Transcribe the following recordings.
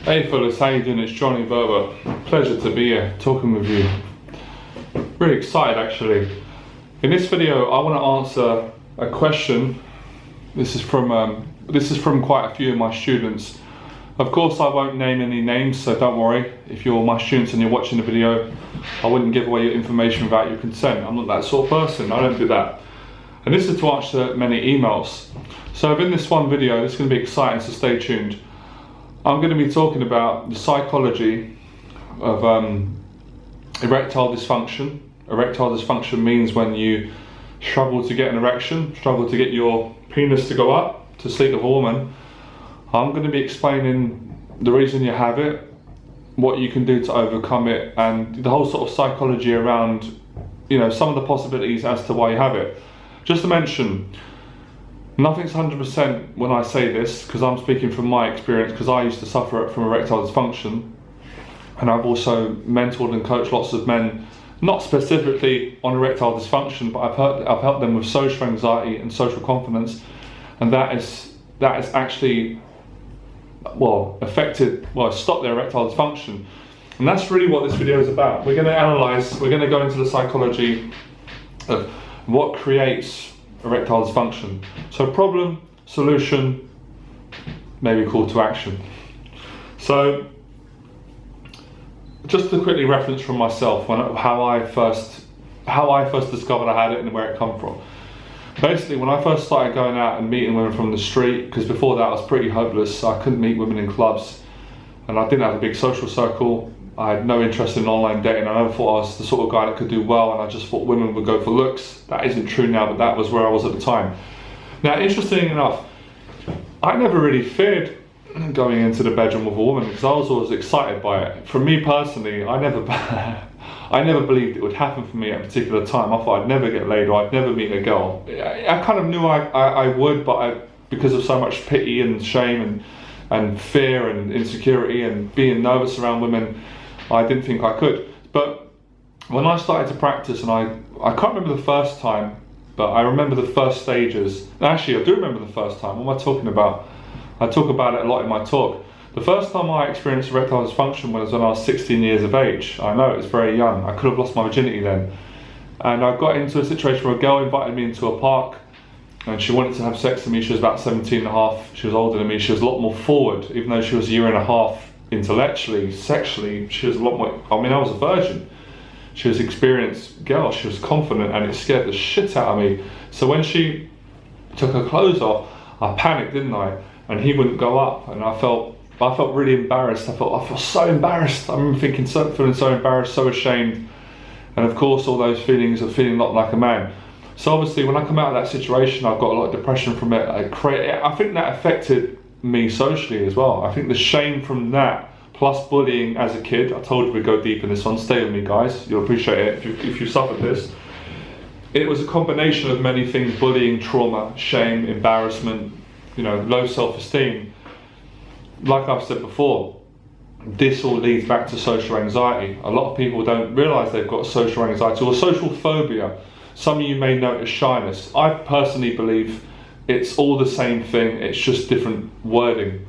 Hey fellas, how you doing? It's Johnny Berba. Pleasure to be here talking with you. Really excited actually. In this video I want to answer a question. This is from quite a few of my students. Of course I won't name any names, so don't worry. If you're my students and you're watching the video, I wouldn't give away your information without your consent. I'm not that sort of person, I don't do that. And this is to answer many emails. So within this one video, it's going to be exciting, so stay tuned. I'm going to be talking about the psychology of erectile dysfunction. Erectile dysfunction means when you struggle to get an erection, struggle to get your penis to go up to sleep with a woman. I'm going to be explaining the reason you have it, what you can do to overcome it, and the whole sort of psychology around, you know, some of the possibilities as to why you have it. Just to mention, nothing's 100% when I say this, because I'm speaking from my experience, because I used to suffer from erectile dysfunction, and I've also mentored and coached lots of men, not specifically on erectile dysfunction, but I've helped them with social anxiety and social confidence, and that is actually, stopped their erectile dysfunction. And that's really what this video is about. We're going to analyze, we're going to go into the psychology of what creates erectile dysfunction. So problem, solution, maybe call to action. So just to quickly reference from myself how I first discovered I had it and where it come from. Basically, when I first started going out and meeting women from the street, because before that I was pretty hopeless, I couldn't meet women in clubs and I didn't have a big social circle. I had no interest in online dating. I never thought I was the sort of guy that could do well, and I just thought women would go for looks. That isn't true now, but that was where I was at the time. Now, interestingly enough, I never really feared going into the bedroom with a woman because I was always excited by it. For me personally, I never believed it would happen for me at a particular time. I thought I'd never get laid or I'd never meet a girl. I kind of knew I would, but because of so much pity and shame and fear and insecurity and being nervous around women, I didn't think I could. But when I started to practice, and I can't remember the first time, but I remember the first stages. Actually, I do remember the first time. What am I talking about? I talk about it a lot in my talk. The first time I experienced erectile dysfunction was when I was 16 years of age. I know, it was very young. I could have lost my virginity then. And I got into a situation where a girl invited me into a park and she wanted to have sex with me. She was about 17 and a half. She was older than me. She was a lot more forward, even though she was a year and a half intellectually, sexually. She was a lot more, I mean, I was a virgin. She was an experienced girl. She was confident, and it scared the shit out of me. So when she took her clothes off, I panicked, didn't I? And he wouldn't go up, and I felt really embarrassed. I felt so embarrassed. I remember feeling so embarrassed, so ashamed, and of course all those feelings of feeling not like a man. So obviously when I come out of that situation, I've got a lot of depression from it. I think that affected me socially as well. I think the shame from that, plus bullying as a kid, I told you we'd go deep in this one, stay with me guys, you'll appreciate it if you suffered this. It was a combination of many things: bullying, trauma, shame, embarrassment, you know, low self-esteem. Like I've said before, this all leads back to social anxiety. A lot of people don't realise they've got social anxiety or social phobia. Some of you may notice shyness. I personally believe it's all the same thing, it's just different wording.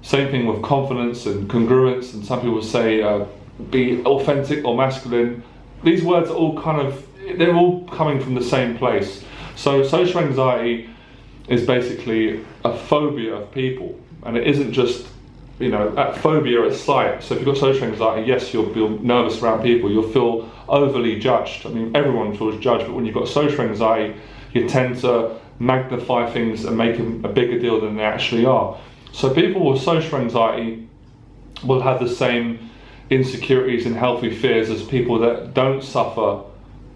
Same thing with confidence and congruence, and some people say be authentic or masculine. These words are all they're all coming from the same place. So social anxiety is basically a phobia of people, and it isn't just, you know, that phobia at sight. So if you've got social anxiety, yes, you'll feel nervous around people, you'll feel overly judged. I mean, everyone feels judged, but when you've got social anxiety, you tend to magnify things and make them a bigger deal than they actually are. So people with social anxiety will have the same insecurities and healthy fears as people that don't suffer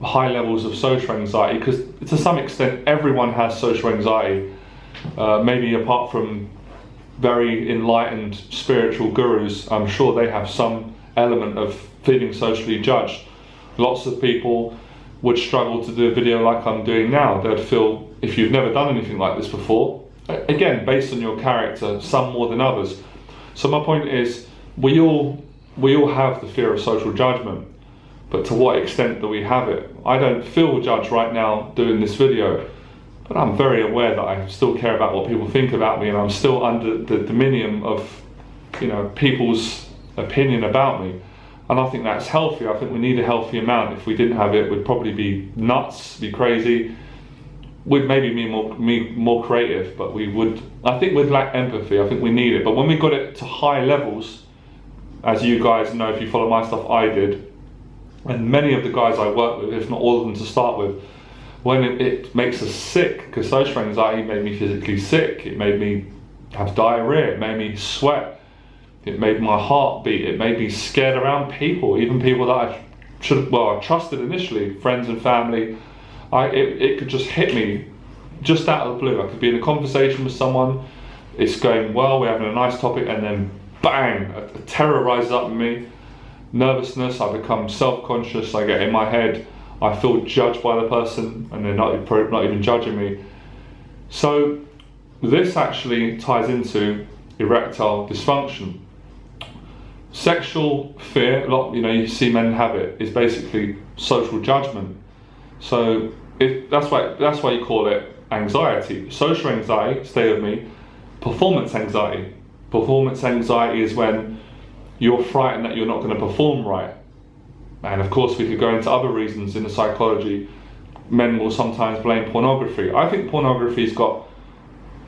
high levels of social anxiety, because to some extent everyone has social anxiety, maybe apart from very enlightened spiritual gurus. I'm sure they have some element of feeling socially judged. Lots of people would struggle to do a video like I'm doing now. They'd feel, if you've never done anything like this before, again, based on your character, some more than others. So my point is, we all have the fear of social judgment, but to what extent do we have it? I don't feel judged right now doing this video, but I'm very aware that I still care about what people think about me, and I'm still under the dominion of people's opinion about me. And I think that's healthy. I think we need a healthy amount. If we didn't have it, we'd probably be nuts, be crazy. We'd maybe be more creative, but I think we'd lack empathy. I think we need it. But when we got it to high levels, as you guys know, if you follow my stuff, I did, and many of the guys I work with, if not all of them to start with, when it makes us sick, because social anxiety made me physically sick, it made me have diarrhea, it made me sweat, it made my heart beat, it made me scared around people, even people that I trusted initially, friends and family. It could just hit me just out of the blue. I could be in a conversation with someone, it's going well, we're having a nice topic, and then bang, a terror rises up in me, nervousness, I become self-conscious, I get in my head, I feel judged by the person, and they're not even judging me. So this actually ties into erectile dysfunction. Sexual fear, you see men have it, is basically social judgment. So that's why you call it anxiety. Social anxiety, stay with me. Performance anxiety. Performance anxiety is when you're frightened that you're not going to perform right. And of course we could go into other reasons in the psychology. Men will sometimes blame pornography. I think pornography's got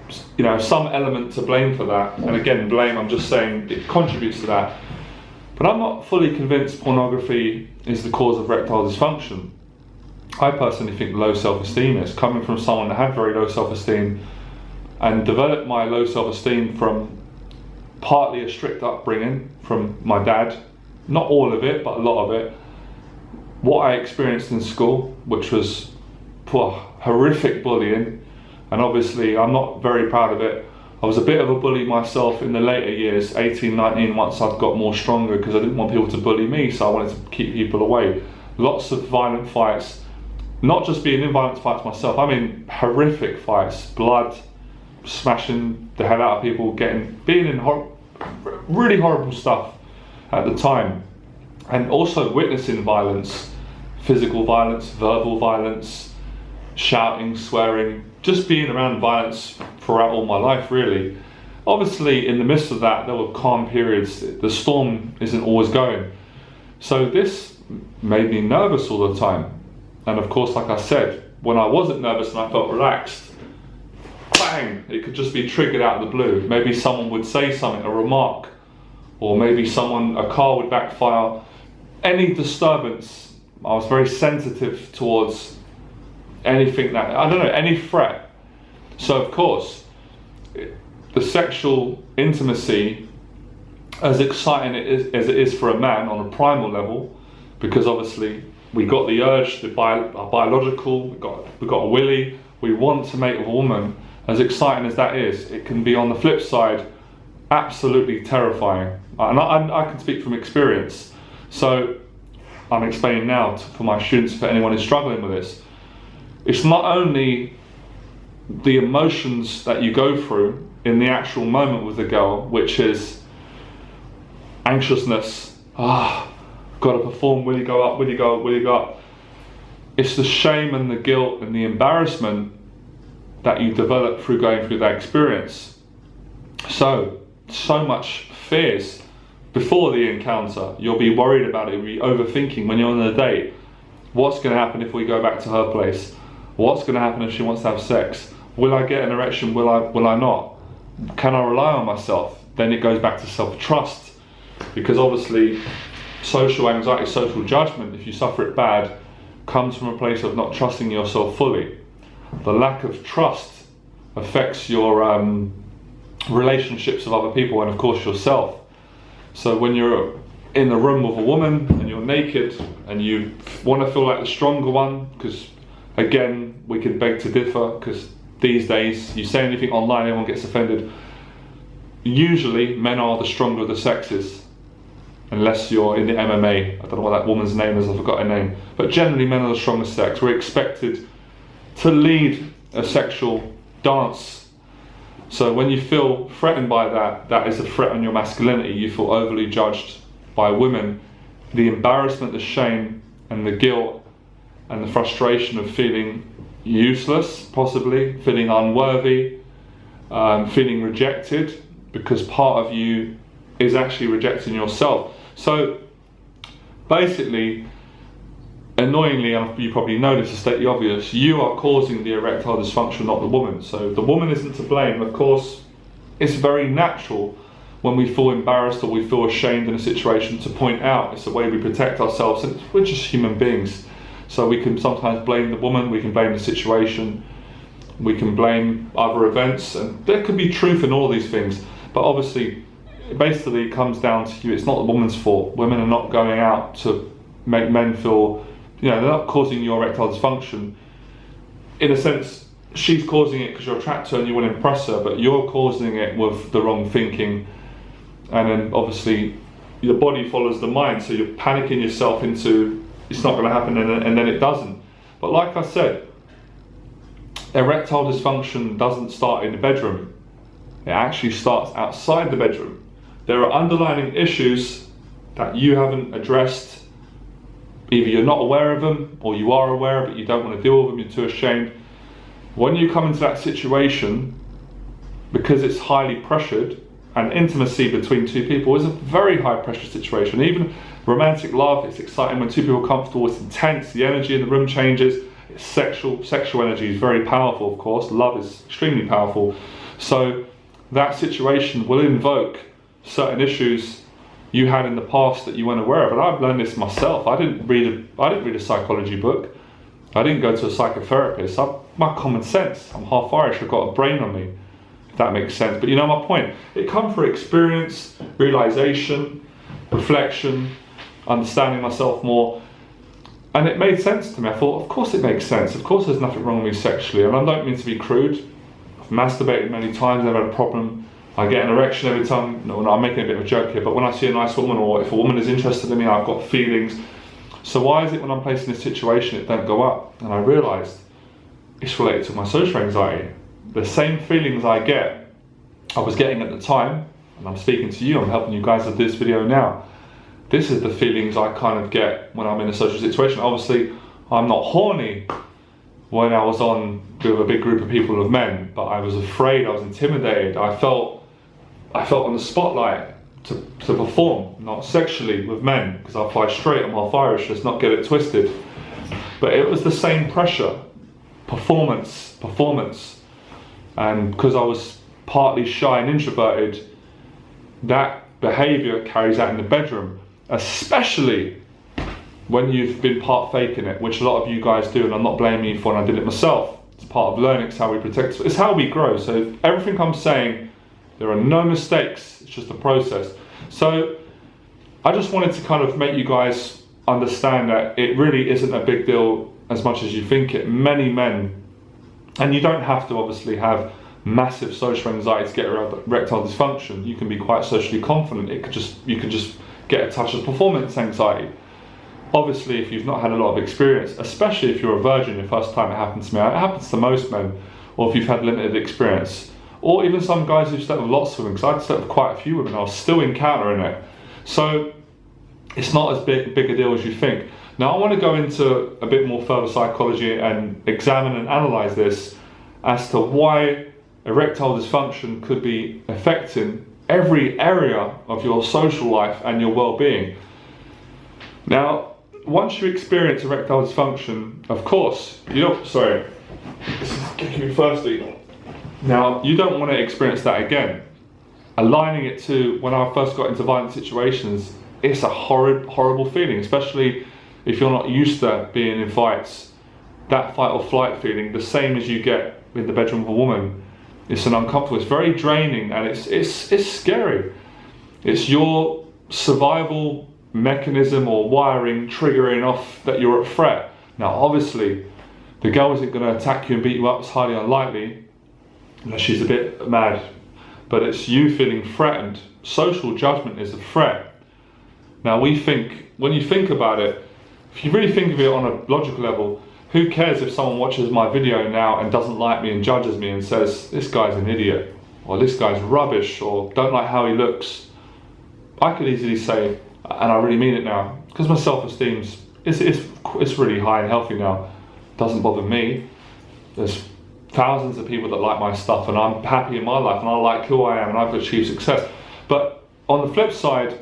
some element to blame for that. And again, blame, I'm just saying it contributes to that. But I'm not fully convinced pornography is the cause of erectile dysfunction. I personally think low self-esteem is. Coming from someone that had very low self-esteem and developed my low self-esteem from partly a strict upbringing from my dad, not all of it, but a lot of it. What I experienced in school, which was horrific bullying, and obviously I'm not very proud of it. I was a bit of a bully myself in the later years, 18, 19, once I'd got more stronger, because I didn't want people to bully me, so I wanted to keep people away. Lots of violent fights, not just being in violent fights myself, I mean horrific fights, blood, smashing the hell out of people, being in really horrible stuff at the time, and also witnessing violence, physical violence, verbal violence, shouting, swearing, just being around violence throughout all my life really. Obviously in the midst of that there were calm periods, the storm isn't always going. So this made me nervous all the time. And of course, like I said, when I wasn't nervous and I felt relaxed, bang, it could just be triggered out of the blue. Maybe someone would say something, a remark, or maybe a car would backfire. Any disturbance, I was very sensitive towards anything any threat. So of course, the sexual intimacy, as exciting as it is for a man on a primal level, because obviously we got the urge, our biological, we got a willy, we want to mate with a woman. As exciting as that is, it can be on the flip side absolutely terrifying. And I can speak from experience. So I'm explaining now for my students, for anyone who's struggling with this. It's not only the emotions that you go through in the actual moment with the girl, which is anxiousness, got to perform, will you go up, will you go up, will you go up. It's the shame and the guilt and the embarrassment that you develop through going through that experience. So much fears before the encounter. You'll be worried about it, you'll be overthinking when you're on a date. What's going to happen if we go back to her place? What's going to happen if she wants to have sex? Will I get an erection? Will I not? Can I rely on myself? Then it goes back to self-trust, because obviously social anxiety, social judgment, if you suffer it bad, comes from a place of not trusting yourself fully. The lack of trust affects your relationships with other people and of course yourself. So when you're in the room with a woman and you're naked and you want to feel like the stronger one, because again we can beg to differ, because these days you say anything online everyone gets offended. Usually men are the stronger of the sexes, unless you're in the MMA. I don't know what that woman's name is, I forgot her name, but generally men are the strongest sex. We're expected to lead a sexual dance. So when you feel threatened by that, that is a threat on your masculinity. You feel overly judged by women. The embarrassment, the shame and the guilt and the frustration of feeling useless, possibly feeling unworthy, feeling rejected, because part of you is actually rejecting yourself. So basically, annoyingly, and you probably know this to state the obvious, you are causing the erectile dysfunction, not the woman. So the woman isn't to blame. Of course, it's very natural when we feel embarrassed or we feel ashamed in a situation to point out. It's the way we protect ourselves, and we're just human beings. So we can sometimes blame the woman, we can blame the situation, we can blame other events, and there could be truth in all these things. But obviously, basically it comes down to you. It's not the woman's fault. Women are not going out to make men feel, they're not causing your erectile dysfunction. In a sense, she's causing it because you're attracted to her and you want to impress her, but you're causing it with the wrong thinking. And then obviously the body follows the mind, so you're panicking yourself into it's not going to happen, and then it doesn't. But like I said, erectile dysfunction doesn't start in the bedroom. It actually starts outside the bedroom. There are underlying issues that you haven't addressed. Either you're not aware of them, or you are aware but you don't want to deal with them, you're too ashamed. When you come into that situation, because it's highly pressured, and intimacy between two people is a very high pressure situation. Even romantic love, it's exciting when two people are comfortable, it's intense, the energy in the room changes, it's sexual energy is very powerful, of course, love is extremely powerful. So that situation will invoke certain issues you had in the past that you weren't aware of. And I've learned this myself. I didn't read a psychology book. I didn't go to a psychotherapist. My common sense, I'm half Irish, I've got a brain on me, if that makes sense. But you know my point. It comes through experience, realization, reflection, understanding myself more. And it made sense to me. I thought, of course it makes sense. Of course there's nothing wrong with me sexually. And I don't mean to be crude. I've masturbated many times, never had a problem. I get an erection every time. No, I'm making a bit of a joke here, but when I see a nice woman, or if a woman is interested in me, I've got feelings. So why is it when I'm placed in this situation it don't go up? And I realised it's related to my social anxiety. The same feelings I was getting at the time, and I'm speaking to you, I'm helping you guys with this video now. This is the feelings I kind of get when I'm in a social situation. Obviously, I'm not horny when I was on with a big group of people of men, but I was afraid, I was intimidated. I felt on the spotlight to perform, not sexually with men, because I fly straight, I'm half Irish, let's not get it twisted. But it was the same pressure, performance. And because I was partly shy and introverted, that behaviour carries out in the bedroom, especially when you've been part faking it, which a lot of you guys do, and I'm not blaming you for it, and I did it myself. It's part of learning, it's how we protect, it's how we grow. So everything I'm saying, there are no mistakes, it's just a process. So I just wanted to kind of make you guys understand that it really isn't a big deal as much as you think it. Many men, and you don't have to obviously have massive social anxiety to get erectile dysfunction. You can be quite socially confident. You can just get a touch of performance anxiety. Obviously, if you've not had a lot of experience, especially if you're a virgin, the first time it happened to me, it happens to most men, or if you've had limited experience, or even some guys who've slept with lots of women, because I'd slept with quite a few women, I was still encountering it. So it's not as big a deal as you think. Now I want to go into a bit more further psychology and examine and analyse this as to why erectile dysfunction could be affecting every area of your social life and your well-being. Now, once you experience erectile dysfunction, of course, this is kicking me firstly. Now, you don't want to experience that again. Aligning it to when I first got into violent situations, it's a horrible feeling, especially if you're not used to being in fights. That fight or flight feeling, the same as you get in the bedroom of a woman, it's an uncomfortable, it's very draining, and it's scary. It's your survival mechanism or wiring triggering off that you're at threat. Now obviously the girl isn't going to attack you and beat you up, it's highly unlikely unless she's a bit mad, but it's you feeling threatened. Social judgment is a threat. Now when you think about it, if you really think of it on a logical level, who cares if someone watches my video now and doesn't like me and judges me and says this guy's an idiot, or this guy's rubbish, or don't like how he looks? I could easily say, and I really mean it now, because my self-esteem it's really high and healthy now. It doesn't bother me. There's thousands of people that like my stuff, and I'm happy in my life, and I like who I am, and I've achieved success. But on the flip side,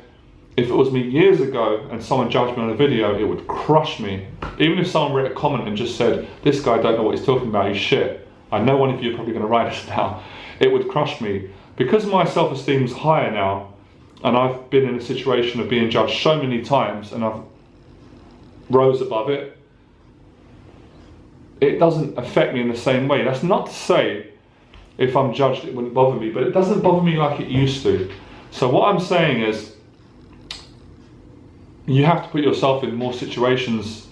if it was me years ago and someone judged me on a video, it would crush me. Even if someone wrote a comment and just said, this guy don't know what he's talking about, he's shit. I know one of you are probably going to write this now. It would crush me. Because my self-esteem is higher now, and I've been in a situation of being judged so many times and I've rose above it, it doesn't affect me in the same way. That's not to say if I'm judged it wouldn't bother me, but it doesn't bother me like it used to. So what I'm saying is, you have to put yourself in more situations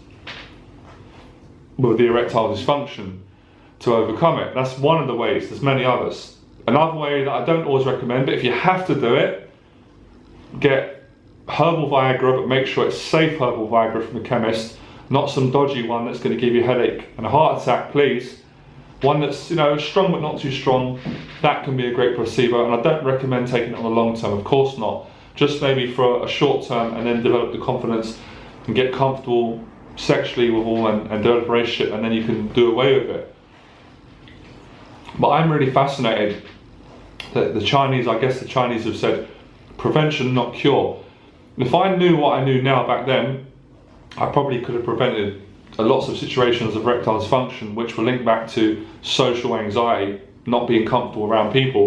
with the erectile dysfunction to overcome it. That's one of the ways. There's many others. Another way that I don't always recommend, but if you have to do it, get herbal Viagra, but make sure it's safe herbal Viagra from the chemist, not some dodgy one that's going to give you a headache and a heart attack, please. One that's, you know, strong but not too strong. That can be a great placebo, and I don't recommend taking it on the long term, of course not. Just maybe for a short term, and then develop the confidence and get comfortable sexually with all and develop a relationship, and then you can do away with it. But I'm really fascinated that the Chinese have said prevention, not cure. If I knew what I knew now back then, I probably could have prevented lots of situations of erectile dysfunction, which were linked back to social anxiety, not being comfortable around people.